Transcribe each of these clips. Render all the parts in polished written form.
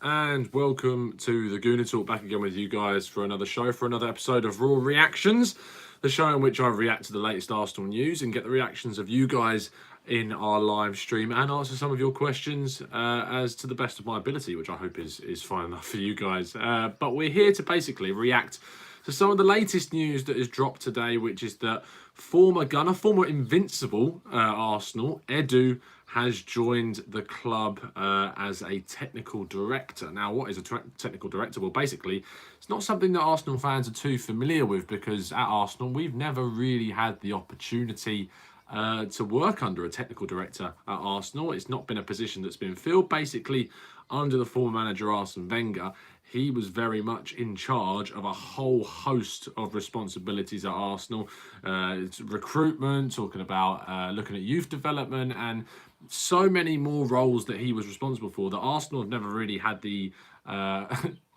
and welcome to the Gooner Talk, back again with you guys for another show, for another episode of Raw Reactions, the show in which I react to the latest Arsenal news and get the reactions of you guys in our live stream and answer some of your questions as to the best of my ability, which I hope is fine enough for you guys. But we're here to basically react to some of the latest news that has dropped today, which is that former Gunner, former Invincible Arsenal, Edu, has joined the club as a technical director. Now, what is a technical director? Well, basically, it's not something that Arsenal fans are too familiar with, because at Arsenal, we've never really had the opportunity to work under a technical director at Arsenal. It's not been a position that's been filled. Basically, under the former manager Arsene Wenger, he was very much in charge of a whole host of responsibilities at Arsenal. Recruitment, talking about looking at youth development, and so many more roles that he was responsible for that Arsenal have never really had the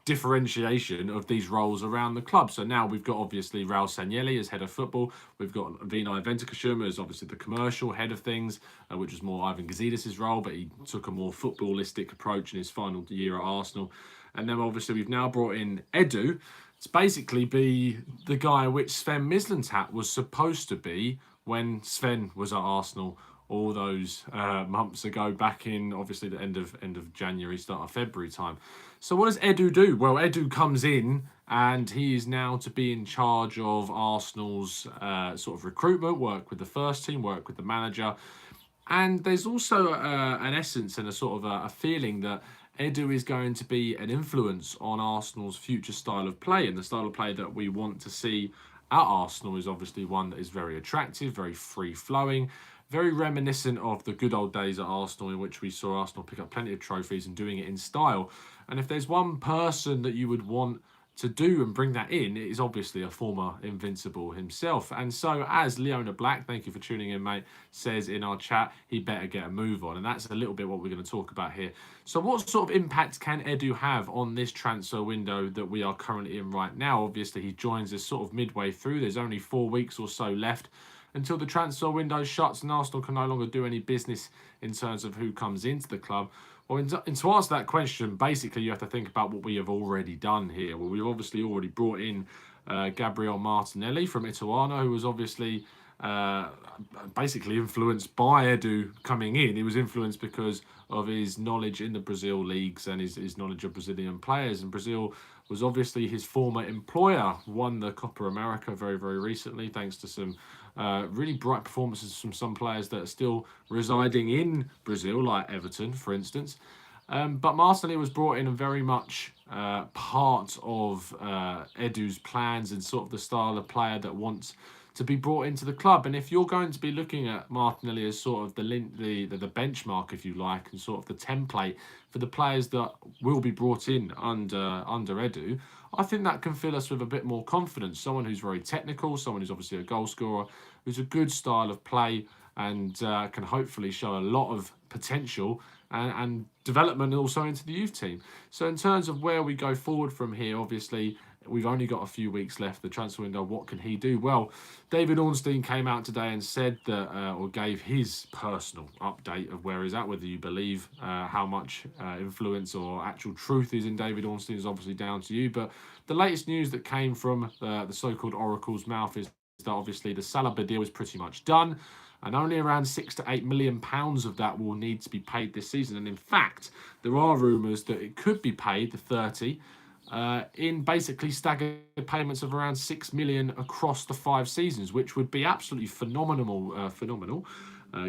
differentiation of these roles around the club. So now we've got obviously Raul Sanllehi as head of football. We've got Vinay Ventukashuma as obviously the commercial head of things, which was more Ivan Gazidis' role, but he took a more footballistic approach in his final year at Arsenal. And then obviously we've now brought in Edu to basically be the guy which Sven Mislintat was supposed to be when Sven was at Arsenal all those months ago, back in obviously the end of January, start of February time. So what does Edu do? Well, Edu comes in and he is now to be in charge of Arsenal's sort of recruitment, work with the first team, work with the manager. And there's also an essence and a sort of a feeling that Edu is going to be an influence on Arsenal's future style of play. And the style of play that we want to see at Arsenal is obviously one that is very attractive, very free-flowing, very reminiscent of the good old days at Arsenal, in which we saw Arsenal pick up plenty of trophies and doing it in style. And if there's one person that you would want to do and bring that in, it is obviously a former Invincible himself. And so, as Leona Black, thank you for tuning in, mate, says in our chat, he better get a move on. And that's a little bit what we're going to talk about here. So what sort of impact can Edu have on this transfer window that we are currently in right now? Obviously, he joins us sort of midway through. There's only 4 weeks or so left until the transfer window shuts and Arsenal can no longer do any business in terms of who comes into the club. Well, and to answer that question, basically you have to think about what we have already done here. Well, we've obviously already brought in Gabriel Martinelli from Ituano, who was obviously basically influenced by Edu coming in. He was influenced because of his knowledge in the Brazil leagues and his knowledge of Brazilian players. And Brazil was obviously his former employer, won the Copa America very, very recently, thanks to some really bright performances from some players that are still residing in Brazil, like Everton, for instance. But Martinelli was brought in and very much part of Edu's plans and sort of the style of player that wants to be brought into the club. And if you're going to be looking at Martinelli as sort of the benchmark, if you like, and sort of the template for the players that will be brought in under Edu, I think that can fill us with a bit more confidence. Someone who's very technical, someone who's obviously a goal scorer, who's a good style of play, and can hopefully show a lot of potential and development also into the youth team. So in terms of where we go forward from here, obviously we've only got a few weeks left, the transfer window. What can he do? Well, David Ornstein came out today and said that, or gave his personal update of where he's at. Whether you believe how much influence or actual truth is in David Ornstein is obviously down to you. But the latest news that came from the so-called Oracle's mouth is that obviously the Saliba deal is pretty much done, and only around £6 to £8 million of that will need to be paid this season. And in fact, there are rumours that it could be paid, the 30, in basically staggered payments of around 6 million across the 5 seasons, which would be absolutely phenomenal,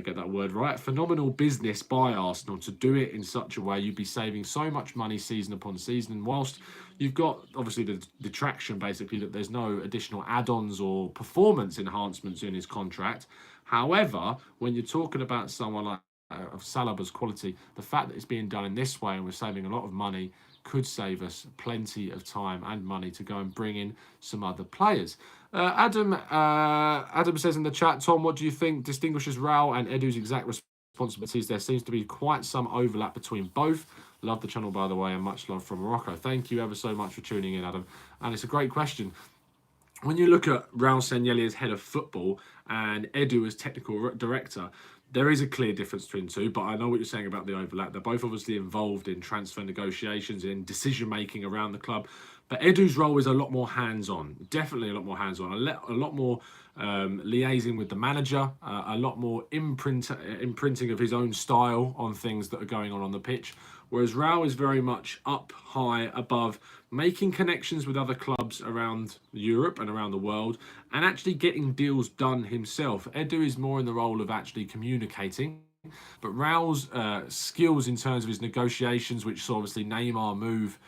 get that word right, phenomenal business by Arsenal to do it in such a way. You'd be saving so much money season upon season, and whilst you've got obviously the detraction basically that there's no additional add-ons or performance enhancements in his contract. However, when you're talking about someone like of Saliba's quality, the fact that it's being done in this way and we're saving a lot of money could save us plenty of time and money to go and bring in some other players. Adam says in the chat, Tom, what do you think distinguishes Raul and Edu's exact responsibilities? There seems to be quite some overlap between both. Love the channel, by the way, and much love from Morocco. Thank you ever so much for tuning in, Adam. And it's a great question. When you look at Raul Sanllehi as head of football and Edu as technical director, There is a clear difference between the two, but I know what you're saying about the overlap. They're both obviously involved in transfer negotiations, in decision making around the club. But Edu's role is a lot more hands-on, definitely a lot more hands-on, a lot more liaising with the manager, a lot more imprinting of his own style on things that are going on the pitch. Whereas Raul is very much up high above, making connections with other clubs around Europe and around the world, and actually getting deals done himself. Edu is more in the role of actually communicating. But Raul's skills in terms of his negotiations, which saw obviously Neymar move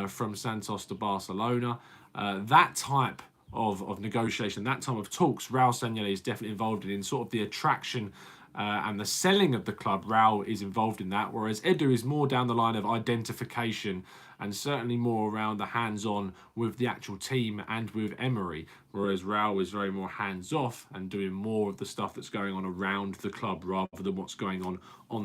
from Santos to Barcelona, that type of negotiation, that type of talks, Raul Sanllehi is definitely involved in sort of the attraction and the selling of the club. Raul is involved in that, whereas Edu is more down the line of identification and certainly more around the hands-on with the actual team and with Emery, whereas Raul is very more hands-off and doing more of the stuff that's going on around the club rather than what's going on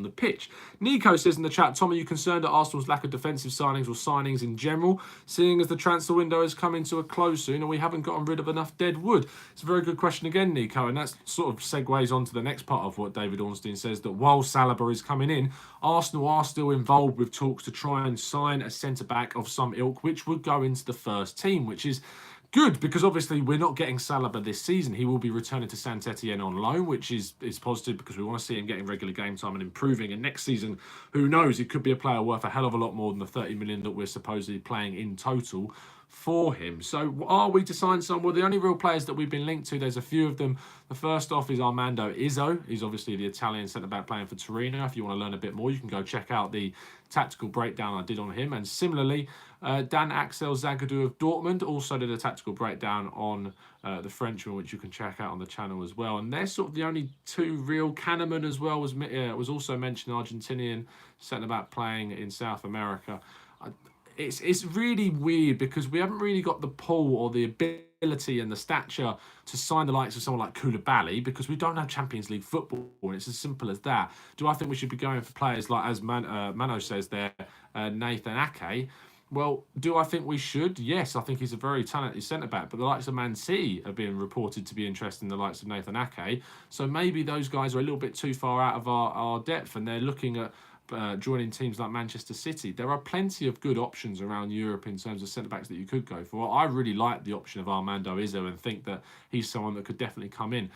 the pitch. Nico says in the chat, Tom, are you concerned at Arsenal's lack of defensive signings or signings in general, seeing as the transfer window is coming to a close soon and we haven't gotten rid of enough dead wood? It's a very good question again, Nico, and that sort of segues on to the next part of what David Ornstein says, that while Saliba is coming in, Arsenal are still involved with talks to try and sign a centre-back of some ilk, which would go into the first team, which is good because obviously we're not getting Saliba this season. He will be returning to Saint Etienne on loan, which is positive because we want to see him getting regular game time and improving. And next season, who knows, he could be a player worth a hell of a lot more than the 30 million that we're supposedly playing in total for him. So are we to sign some? Well, the only real players that we've been linked to, there's a few of them. The first off is Armando Izzo. He's obviously the Italian centre-back playing for Torino. If you want to learn a bit more, you can go check out the tactical breakdown I did on him. And similarly, Dan Axel Zagadou of Dortmund also did a tactical breakdown on the Frenchman, which you can check out on the channel as well. And they're sort of the only two real. Kahneman as well was also mentioned, Argentinian centre-back playing in South America. It's really weird because we haven't really got the pull or the ability and the stature to sign the likes of someone like Koulibaly because we don't have Champions League football, and it's as simple as that. Do I think we should be going for players like, as Mano says there, Nathan Ake? Well, do I think we should? Yes, I think he's a very talented centre-back, but the likes of Man City are being reported to be interested in the likes of Nathan Ake, so maybe those guys are a little bit too far out of our depth, and they're looking at joining teams like Manchester City. There are plenty of good options around Europe in terms of centre-backs that you could go for. I really like the option of Armando Izzo and think that he's someone that could definitely come in.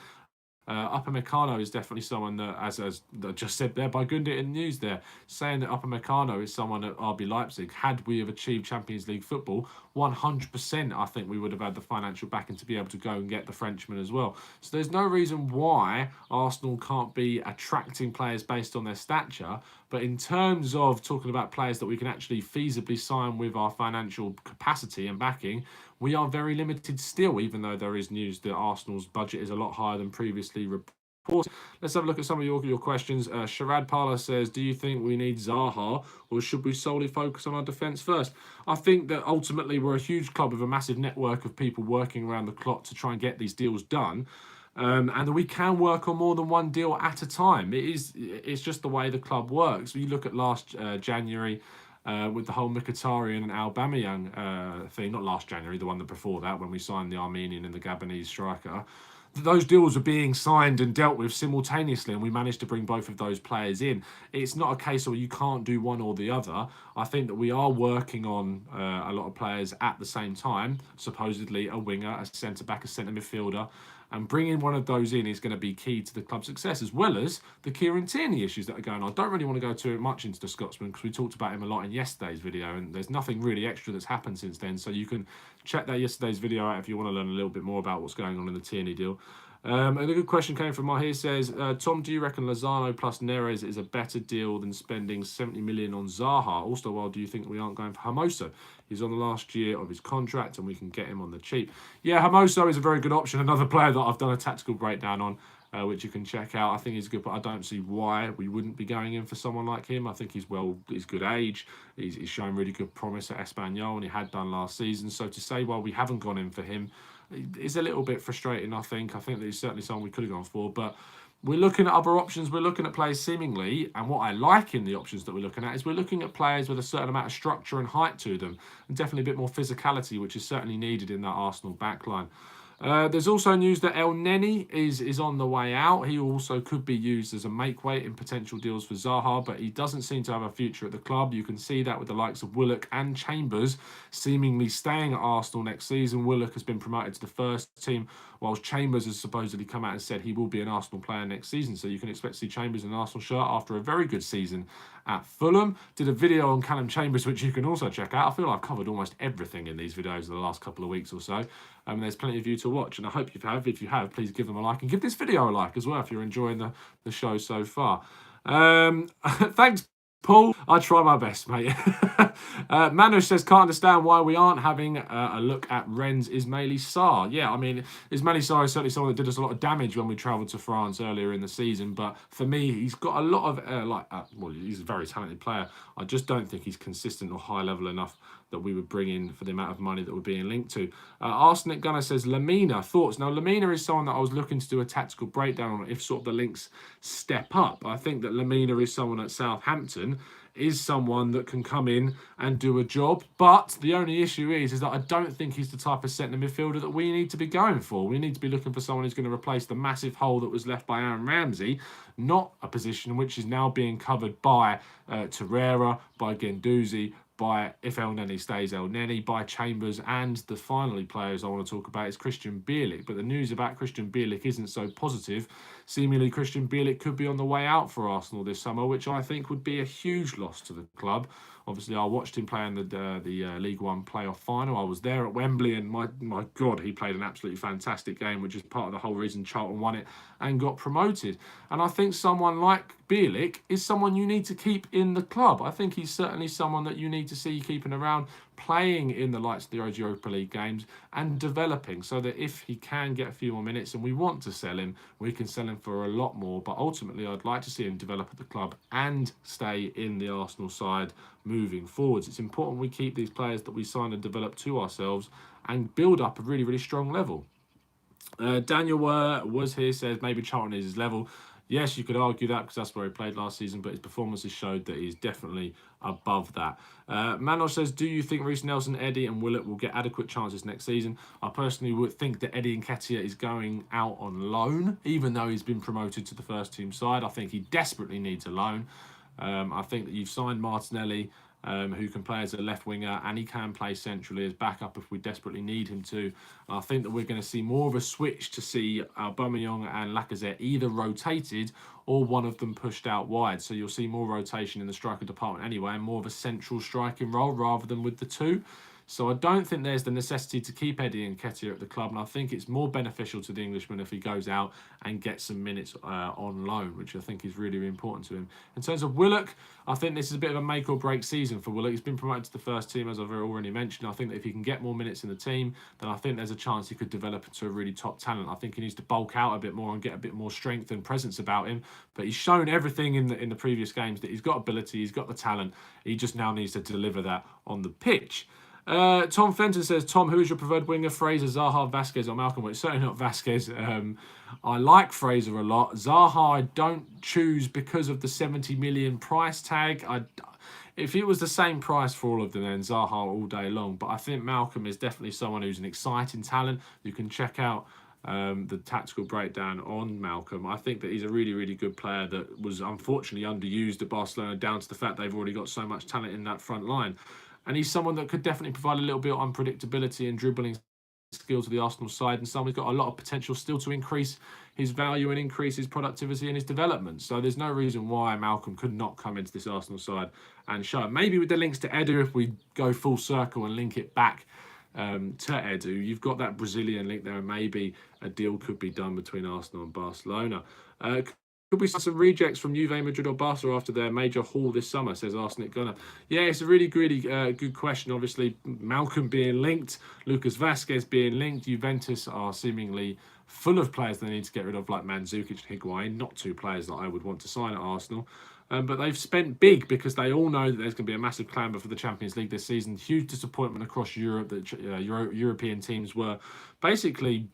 Upamecano is definitely someone that, as just said there by Gundit in the news there, saying that Upamecano is someone at RB Leipzig. Had we have achieved Champions League football, 100% I think we would have had the financial backing to be able to go and get the Frenchman as well. So there's no reason why Arsenal can't be attracting players based on their stature. But in terms of talking about players that we can actually feasibly sign with our financial capacity and backing, we are very limited still, even though there is news that Arsenal's budget is a lot higher than previously reported. Let's have a look at some of your questions. Sharad Parla says, do you think we need Zaha or should we solely focus on our defence first? I think that ultimately we're a huge club with a massive network of people working around the clock to try and get these deals done. And we can work on more than one deal at a time. It's just the way the club works. You look at last January with the whole Mkhitaryan and Aubameyang thing, not last January, the one that before that, when we signed the Armenian and the Gabonese striker. Those deals were being signed and dealt with simultaneously, and we managed to bring both of those players in. It's not a case where you can't do one or the other. I think that we are working on a lot of players at the same time, supposedly a winger, a centre-back, a centre midfielder, and bringing one of those in is going to be key to the club's success, as well as the Kieran Tierney issues that are going on. I don't really want to go too much into the Scotsman because we talked about him a lot in yesterday's video, and there's nothing really extra that's happened since then. So you can check that yesterday's video out if you want to learn a little bit more about what's going on in the Tierney deal. And a good question came from Mahir, says, Tom, do you reckon Lozano plus Neres is a better deal than spending 70 million on Zaha? Also, well, do you think we aren't going for Hermoso? He's on the last year of his contract and we can get him on the cheap. Yeah, Hermoso is a very good option. Another player that I've done a tactical breakdown on, which you can check out. I think he's good, but I don't see why we wouldn't be going in for someone like him. I think he's good age. He's shown really good promise at Espanyol, and he had done last season. So to say, well, we haven't gone in for him is a little bit frustrating, I think. I think that he's certainly someone we could have gone for, but we're looking at other options. We're looking at players seemingly, and what I like in the options that we're looking at is we're looking at players with a certain amount of structure and height to them, and definitely a bit more physicality, which is certainly needed in that Arsenal backline. There's also news that El Neni is on the way out. He also could be used as a make weight in potential deals for Zaha, but he doesn't seem to have a future at the club. You can see that with the likes of Willock and Chambers seemingly staying at Arsenal next season. Willock has been promoted to the first team, whilst Chambers has supposedly come out and said he will be an Arsenal player next season. So you can expect to see Chambers in an Arsenal shirt after a very good season at Fulham. Did a video on Callum Chambers, which you can also check out. I feel I've covered almost everything in these videos in the last couple of weeks or so. There's plenty of you to watch, and I hope you have. If you have, please give them a like and give this video a like as well if you're enjoying the show so far. Thanks, Paul. I try my best, mate. Manush says, can't understand why we aren't having a look at Rennes Ismaili Sarr. Yeah, I mean, Ismaili Sarr is certainly someone that did us a lot of damage when we travelled to France earlier in the season. But for me, he's got a lot of, well, he's a very talented player. I just don't think he's consistent or high level enough that we would bring in for the amount of money that we're being linked to. Arsenic Gunner says, Lamina, thoughts? Now, Lamina is someone that I was looking to do a tactical breakdown on if sort of the links step up. I think that Lamina is someone at Southampton, is someone that can come in and do a job. But the only issue is that I don't think he's the type of centre midfielder that we need to be going for. We need to be looking for someone who's going to replace the massive hole that was left by Aaron Ramsey, not a position which is now being covered by Torreira, by Guendouzi, by, if El Neni stays, El Neni, by Chambers, and the finally players I want to talk about is Christian Bielik. But the news about Christian Bielik isn't so positive. Seemingly, Christian Bielik could be on the way out for Arsenal this summer, which I think would be a huge loss to the club. Obviously, I watched him play in the League One playoff final. I was there at Wembley, and my God, he played an absolutely fantastic game, which is part of the whole reason Charlton won it and got promoted. And I think someone like Bielik is someone you need to keep in the club. I think he's certainly someone that you need to see keeping around, playing in the likes of the Europa League games and developing, so that if he can get a few more minutes and we want to sell him, we can sell him for a lot more. But ultimately, I'd like to see him develop at the club and stay in the Arsenal side moving forwards. It's important we keep these players that we sign and develop to ourselves and build up a really, really strong level. Daniel was here, says maybe Charlton is his level. Yes, you could argue that because that's where he played last season, but his performances showed that he's definitely above that. Manos says, do you think Reece Nelson, Eddie and Willett will get adequate chances next season? I personally would think that Eddie Nketiah is going out on loan, even though he's been promoted to the first team side. I think he desperately needs a loan. I think that you've signed Martinelli, who can play as a left winger, and he can play centrally as backup if we desperately need him to. I think that we're going to see more of a switch to see Aubameyang and Lacazette either rotated or one of them pushed out wide. So you'll see more rotation in the striker department anyway, and more of a central striking role rather than with the two. So I don't think there's the necessity to keep Eddie Nketiah at the club, and I think it's more beneficial to the Englishman if he goes out and gets some minutes on loan, which I think is really, really important to him. In terms of Willock, I think this is a bit of a make or break season for Willock. He's been promoted to the first team, as I've already mentioned. I think that if he can get more minutes in the team, then I think there's a chance he could develop into a really top talent. I think he needs to bulk out a bit more and get a bit more strength and presence about him. But he's shown everything in the previous games that he's got ability, he's got the talent. He just now needs to deliver that on the pitch. Tom Fenton says, Tom, who is your preferred winger? Fraser, Zaha, Vasquez or Malcolm? Well, it's certainly not Vasquez. I like Fraser a lot. Zaha I don't choose because of the 70 million price tag. If it was the same price for all of them, then Zaha all day long. But I think Malcolm is definitely someone who's an exciting talent. You can check out the tactical breakdown on Malcolm. I think that he's a really, really good player that was unfortunately underused at Barcelona, down to the fact they've already got so much talent in that front line. And he's someone that could definitely provide a little bit of unpredictability and dribbling skills to the Arsenal side, and someone who's got a lot of potential still to increase his value and increase his productivity and his development. So there's no reason why Malcolm could not come into this Arsenal side and show it. Maybe with the links to Edu, if we go full circle and link it back to Edu, you've got that Brazilian link there, and maybe a deal could be done between Arsenal and Barcelona. Could we see some rejects from Juve, Madrid or Barca after their major haul this summer, says Arsenic Gunner? Yeah, it's a really, really good question. Obviously, Malcolm being linked, Lucas Vasquez being linked, Juventus are seemingly full of players they need to get rid of, like Mandzukic and Higuain, not two players that I would want to sign at Arsenal. But they've spent big because they all know that there's going to be a massive clamber for the Champions League this season. Huge disappointment across Europe that European teams were basically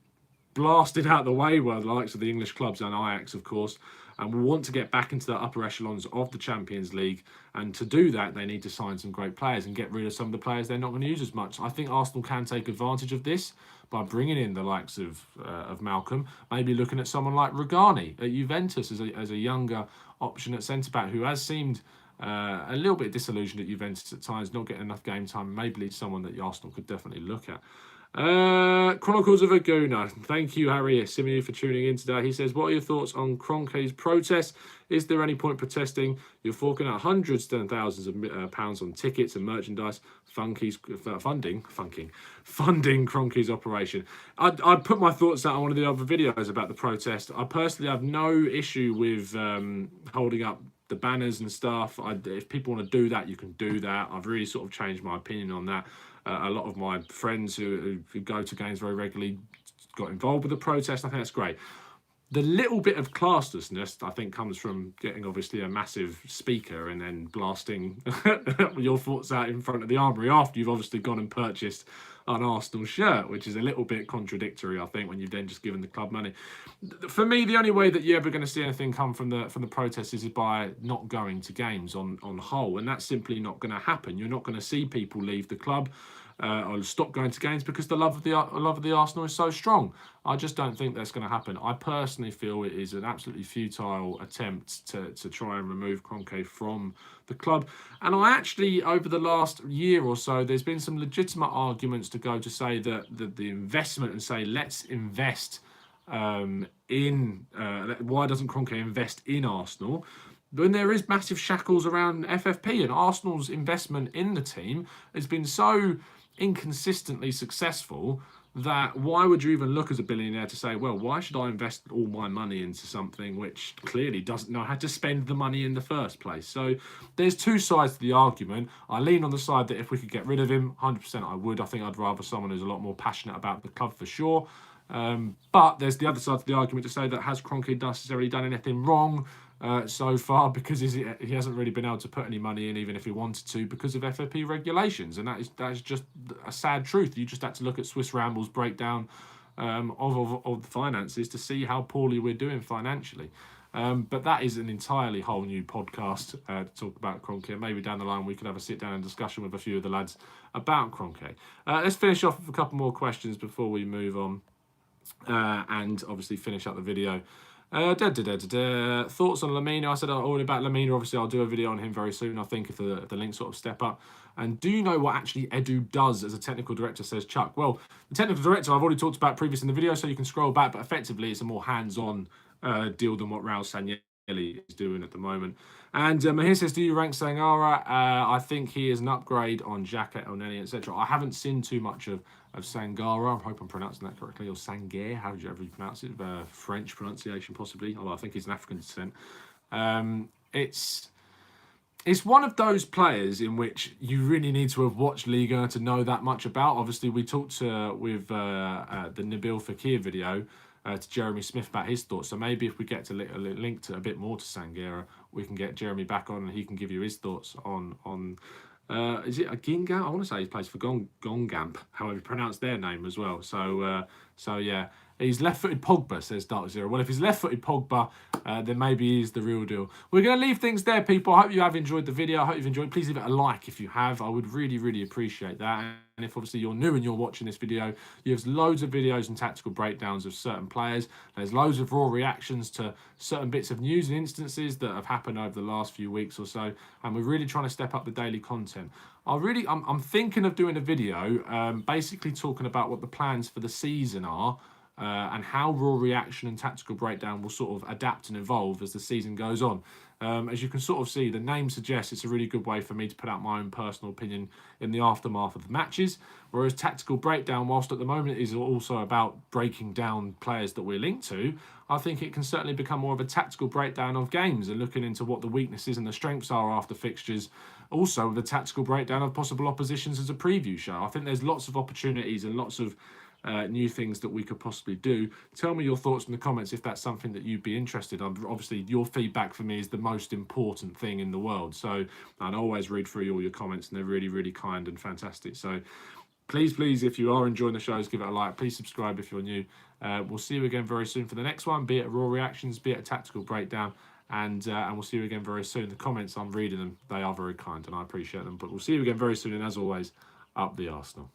blasted out the way, were the likes of the English clubs and Ajax, of course. and will want to get back into the upper echelons of the Champions League. And to do that, they need to sign some great players and get rid of some of the players they're not going to use as much. I think Arsenal can take advantage of this by bringing in the likes of Malcolm, maybe looking at someone like Rugani at Juventus as a younger option at centre-back who has seemed a little bit disillusioned at Juventus at times, not getting enough game time. Maybe he's someone that Arsenal could definitely look at. Chronicles of a Gooner. Thank you, Harry Simeon, for tuning in today. He says, what are your thoughts on Kroenke's protest? Is there any point protesting? You're forking out hundreds and thousands of pounds on tickets and merchandise, funding Kroenke's operation. I'd put my thoughts out on one of the other videos about the protest. I personally have no issue with holding up the banners and stuff. If people want to do that, you can do that. I've really sort of changed my opinion on that. A lot of my friends who go to games very regularly got involved with the protest. I think that's great. The little bit of classlessness, I think, comes from getting, obviously, a massive speaker and then blasting your thoughts out in front of the armoury after you've obviously gone and purchased an Arsenal shirt, which is a little bit contradictory, I think, when you've then just given the club money. For me, the only way that you're ever going to see anything come from the protest is by not going to games on whole, and that's simply not going to happen. You're not going to see people leave the club or stop going to games because the love of the Arsenal is so strong. I just don't think that's going to happen. I personally feel it is an absolutely futile attempt to try and remove Kroenke from the club. And I actually, over the last year or so, there's been some legitimate arguments to go to say that the investment and say, let's invest in, why doesn't Kroenke invest in Arsenal? When there is massive shackles around FFP, and Arsenal's investment in the team has been so inconsistently successful that why would you even look as a billionaire to say, well, why should I invest all my money into something which clearly doesn't know how to spend the money in the first place? So there's two sides to the argument. I lean on the side that if we could get rid of him, 100% I would. I think I'd rather someone who's a lot more passionate about the club for sure. But there's the other side of the argument to say that has Kroenke necessarily done anything wrong so far, because he hasn't really been able to put any money in, even if he wanted to, because of FFP regulations, and that is just a sad truth. You just had to look at Swiss Ramble's breakdown of the finances to see how poorly we're doing financially. But that is an entirely whole new podcast to talk about Kroenke. Maybe down the line we could have a sit-down and discussion with a few of the lads about Kroenke. Let's finish off with a couple more questions before we move on and obviously finish up the video. Thoughts on Lamina? I said already about Lamina. Obviously, I'll do a video on him very soon, I think, if the links sort of step up. And do you know what actually Edu does as a technical director, says Chuck? Well, the technical director I've already talked about previously in the video, so you can scroll back, but effectively it's a more hands-on deal than what Raul Sanllehi is doing at the moment. And Mahir says, do you rank Sangara? I think he is an upgrade on Xhaka, Elneny, etc. I haven't seen too much of Sangara. I hope I'm pronouncing that correctly. Or Sanguer, however you pronounce it. French pronunciation, possibly. Although I think he's an African descent. It's one of those players in which you really need to have watched Liga to know that much about. Obviously, we talked with the Nabil Fekir video to Jeremy Smith about his thoughts. So maybe if we get to link to a bit more to Sanguera, we can get Jeremy back on and he can give you his thoughts on is it a Ginga? I want to say he plays for Gongamp, however you pronounce their name as well. So yeah. He's left-footed Pogba, says Dark Zero. Well, if he's left-footed Pogba, then maybe he's the real deal. We're going to leave things there, people. I hope you have enjoyed the video. I hope you've enjoyed it. Please leave it a like if you have. I would really, really appreciate that. And if obviously you're new and you're watching this video, there's loads of videos and tactical breakdowns of certain players. There's loads of raw reactions to certain bits of news and instances that have happened over the last few weeks or so. And we're really trying to step up the daily content. I'm thinking of doing a video basically talking about what the plans for the season are. And how raw reaction and tactical breakdown will sort of adapt and evolve as the season goes on. As you can sort of see, the name suggests it's a really good way for me to put out my own personal opinion in the aftermath of the matches, whereas tactical breakdown, whilst at the moment is also about breaking down players that we're linked to, I think it can certainly become more of a tactical breakdown of games and looking into what the weaknesses and the strengths are after fixtures. Also, the tactical breakdown of possible oppositions as a preview show. I think there's lots of opportunities and lots of new things that we could possibly do. Tell me your thoughts in the comments if that's something that you'd be interested in. Obviously, your feedback for me is the most important thing in the world. So I always read through all your comments and they're really, really kind and fantastic. So please, if you are enjoying the shows, give it a like. Please subscribe if you're new. We'll see you again very soon for the next one, be it raw reactions, be it a tactical breakdown. And we'll see you again very soon. The comments, I'm reading them. They are very kind and I appreciate them. But we'll see you again very soon. And as always, up the Arsenal.